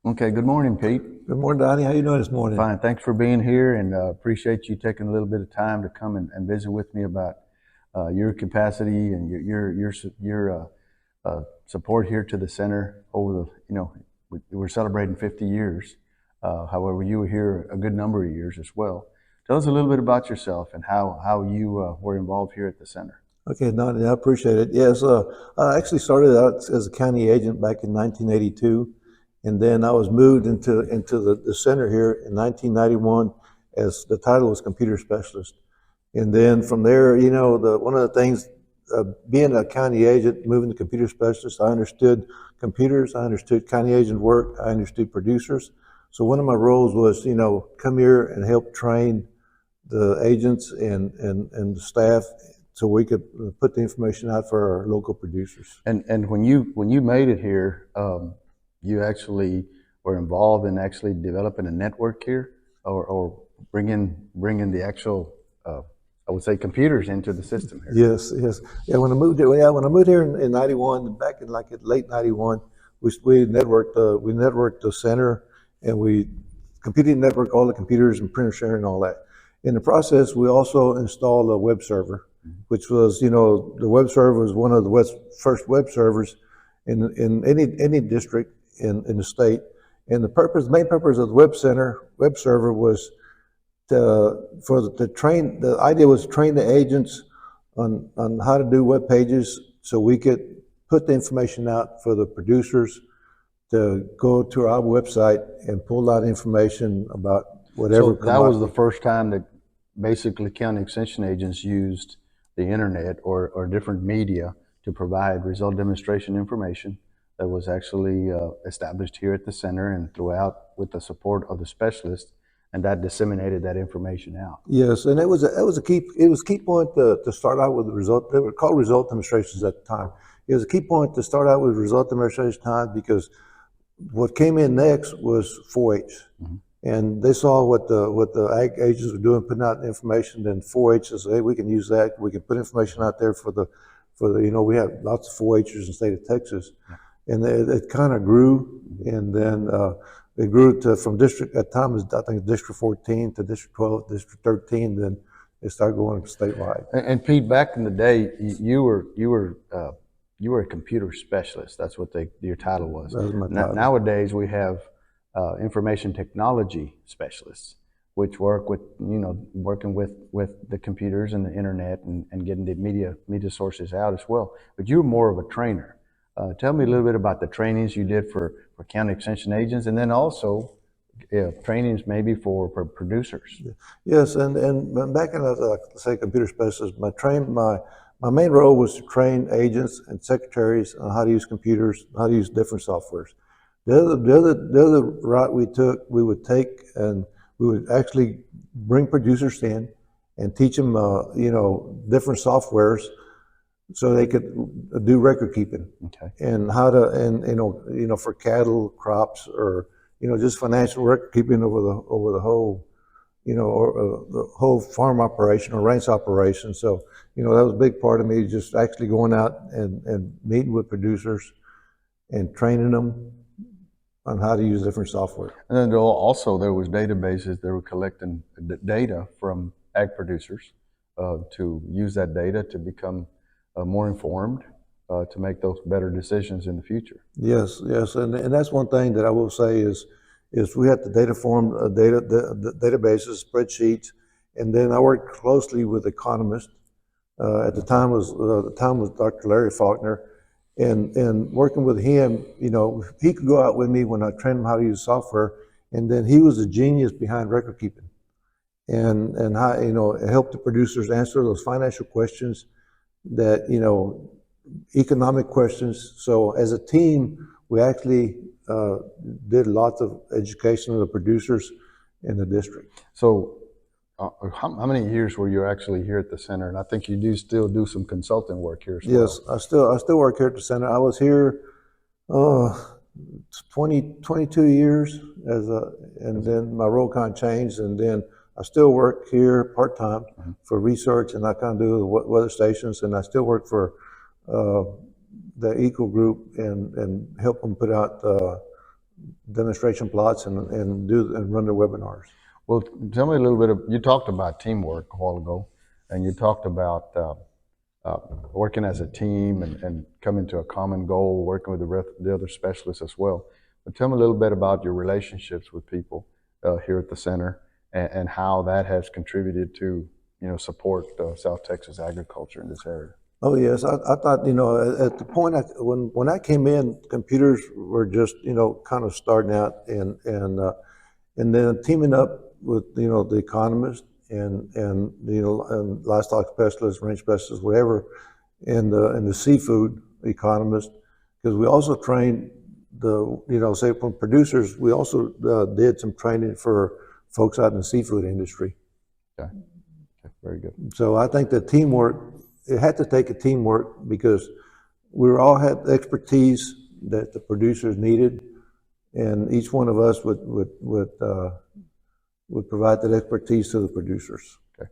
Okay, good morning, Pete. Good morning, Donnie. How you doing this morning? Fine. Thanks for being here and appreciate you taking a little bit of time to come and visit with me about your capacity and your support here to the center over we're celebrating 50 years. However, you were here a good number of years as well. Tell us a little bit about yourself and how you were involved here at the center. Okay, Donnie, I appreciate it. Yes, I actually started out as a county agent back in 1982, and then I was moved into the center here in 1991 as the title was computer specialist. And then from there, one of the things, being a county agent, moving to computer specialist, I understood computers, I understood county agent work, I understood producers. So one of my roles was, come here and help train the agents and the staff so we could put the information out for our local producers. And when you made it here, you actually were involved in actually developing a network here, or bringing the actual I would say computers into the system here. Yes, yes. Yeah, when I moved here in '91, back in like late '91, we networked the center, and we computer network all the computers and printer sharing and all that. In the process, we also installed a web server, which was, the web server was one of the first web servers in any district in the state. And main purpose of the web server was the idea was to train the agents on how to do web pages so we could put the information out for the producers to go to our website and pull out information about whatever So that was the commodity. first time that basically county extension agents used the internet or different media to provide result demonstration information that was actually established here at the center and throughout with the support of the specialists, and that disseminated that information out. Yes, and it was a key point to start out with the result. They were called result demonstrations at the time. It was a key point to start out with result demonstration time because what came in next was 4-H, and they saw what the ag agents were doing, putting out information. Then 4-H says, "Hey, we can use that. We can put information out there for the we have lots of 4-Hers in the state of Texas," and it kind of grew, and then it grew to from district at times I think District 14 to District 12, District 13. Then it started going statewide. And Pete, back in the day, you were a computer specialist. That's what your title was. That was my title. Nowadays, we have information technology specialists, which working with the computers and the internet and getting the media sources out as well. But you're more of a trainer. Tell me a little bit about the trainings you did for county extension agents, and then also trainings maybe for producers. Yes, and back in as say computer specialist, my main role was to train agents and secretaries on how to use computers, how to use different softwares. The other route we would take, and we would actually bring producers in and teach them, different softwares so they could do record keeping. Okay. And how to, and for cattle, crops, or just financial record keeping over the whole, or the whole farm operation or ranch operation. So that was a big part of me, just actually going out and meeting with producers and training them on how to use different software. And then also there was databases that were collecting data from ag producers to use that data to become more informed, to make those better decisions in the future. Yes, yes, and that's one thing that I will say is we had the the databases, spreadsheets, and then I worked closely with economists. At the time was Dr. Larry Faulkner, and working with him, he could go out with me when I trained him how to use software, and then he was the genius behind record keeping, and how help the producers answer those financial questions, that economic questions. So as a team, we actually did lots of education of the producers in the district. So how many years were you actually here at the center? And I think you do still do some consulting work here as well. Yes, I still work here at the center. I was here 22 years and then my role kind of changed, and then I still work here part-time for research, and I kind of do the weather stations, and I still work for the Eco Group and help them put out demonstration plots and run their webinars. Well, tell me a little bit of, you talked about teamwork a while ago, and you talked about working as a team and coming to a common goal, working with the other specialists as well. But tell me a little bit about your relationships with people here at the center and how that has contributed to, support South Texas agriculture in this area. Oh yes, I thought at the point when I came in, computers were just kind of starting out, and then teaming up with the economist and livestock specialist, range specialist, whatever, and the seafood economist, because we also trained say from producers, we also did some training for folks out in the seafood industry. Okay, okay. Very good. So I think that teamwork, it had to take a teamwork because we all had the expertise that the producers needed, and each one of us would provide that expertise to the producers. Okay.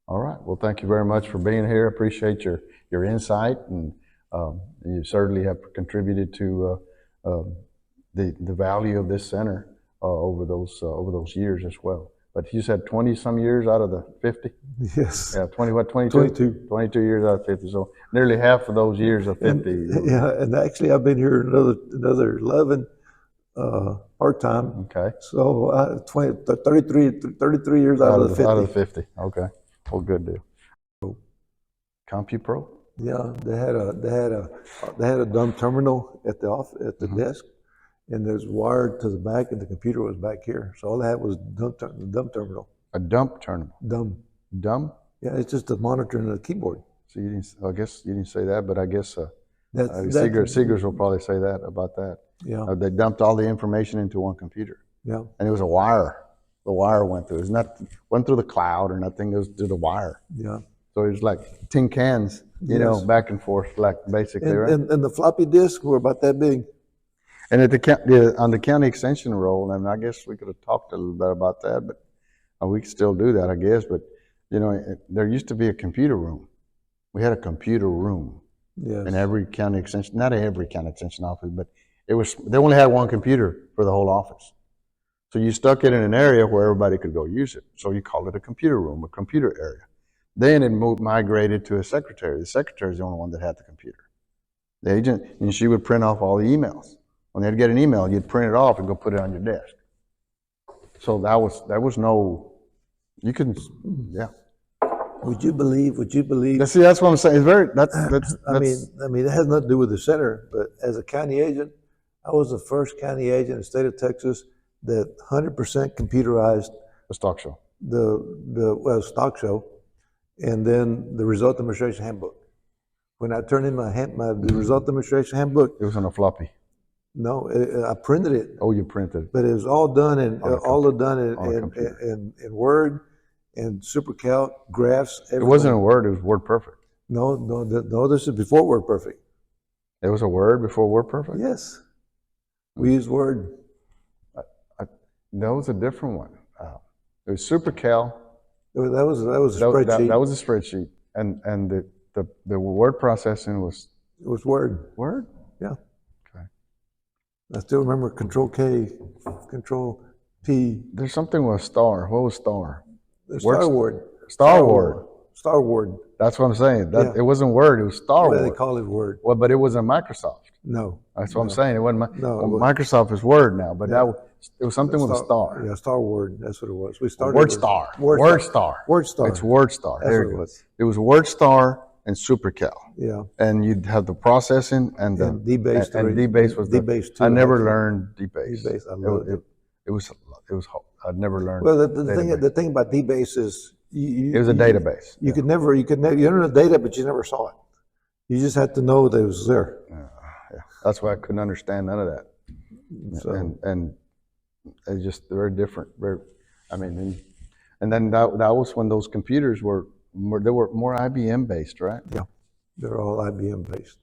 All right. Well, thank you very much for being here. Appreciate your insight, and you certainly have contributed to the value of this center over those years as well. But you said 20 some years out of the 50? Yes. Yeah, 22? 22. 22 years out of 50. So nearly half of those years of 50. And actually I've been here another 11 part-time. Okay. So 33 years out of the 50. Out of the 50. Okay. Well, good deal. CompuPro? Yeah, they had a dumb terminal at the desk, and there's wired to the back, and the computer was back here. So all they had was the dumb terminal. A dump terminal. Dumb. Dumb? Yeah, it's just a monitor and a keyboard. So I guess you didn't say that, but I guess Seegers will probably say that about that. Yeah. They dumped all the information into one computer. Yeah. And it was a wire. The wire went through. Went through the cloud or nothing. It was through the wire. Yeah. So it was like tin cans, back and forth, like basically, right? And the floppy disks were about that big. And on the county extension role, and I guess we could have talked a little bit about that, but we could still do that, I guess. But there used to be a computer room. We had a computer room in every county extension, not every county extension office, but they only had one computer for the whole office. So you stuck it in an area where everybody could go use it. So you called it a computer room, a computer area. Then it migrated to a secretary. The secretary is the only one that had the computer. The agent, and she would print off all the emails. When they'd get an email, you'd print it off and go put it on your desk. So there was no, you couldn't, yeah. Would you believe? See, that's what I'm saying. It's very, that's I mean, it has nothing to do with the center, but as a county agent, I was the first county agent in the state of Texas that 100% computerized the stock show. The stock show, and then the result demonstration handbook. When I turned in the result demonstration handbook, it was on a floppy. No, I printed it. Oh, you printed it. But it was all done in Word and SuperCalc, graphs. Everything. It wasn't a Word, it was WordPerfect. No, this is before WordPerfect. It was a Word before WordPerfect? Yes. We used Word. That was a different one. It was SuperCalc. That was a spreadsheet. That was a spreadsheet. And the word processing was... It was Word. Word? Yeah. Okay. I still remember Control K, Control P. There's something with star. What was star? Star Word. Star Word. Star Word. That's what I'm saying. It wasn't Word, it was Star Word. They call it Word. Well, but it wasn't Microsoft. No. That's what I'm saying. It wasn't. Microsoft is Word now, but it was something with a star. Yeah, Star Word. That's what it was. We started Word Star. Word Star. It's Word Star. That's there what it was. It was Word Star and SuperCalc. Yeah. And you'd have the processing and the DBase. And DBase was DBase too. I never learned DBase. DBase. I loved it. It was. I'd never learned. Well, the thing about DBase is it was a database. You could never you entered the data, but you never saw it. You just had to know that it was there. Yeah. That's why I couldn't understand none of that. So. And it's just very different. And then that was when those computers were more IBM based, right? Yeah, they're all IBM based.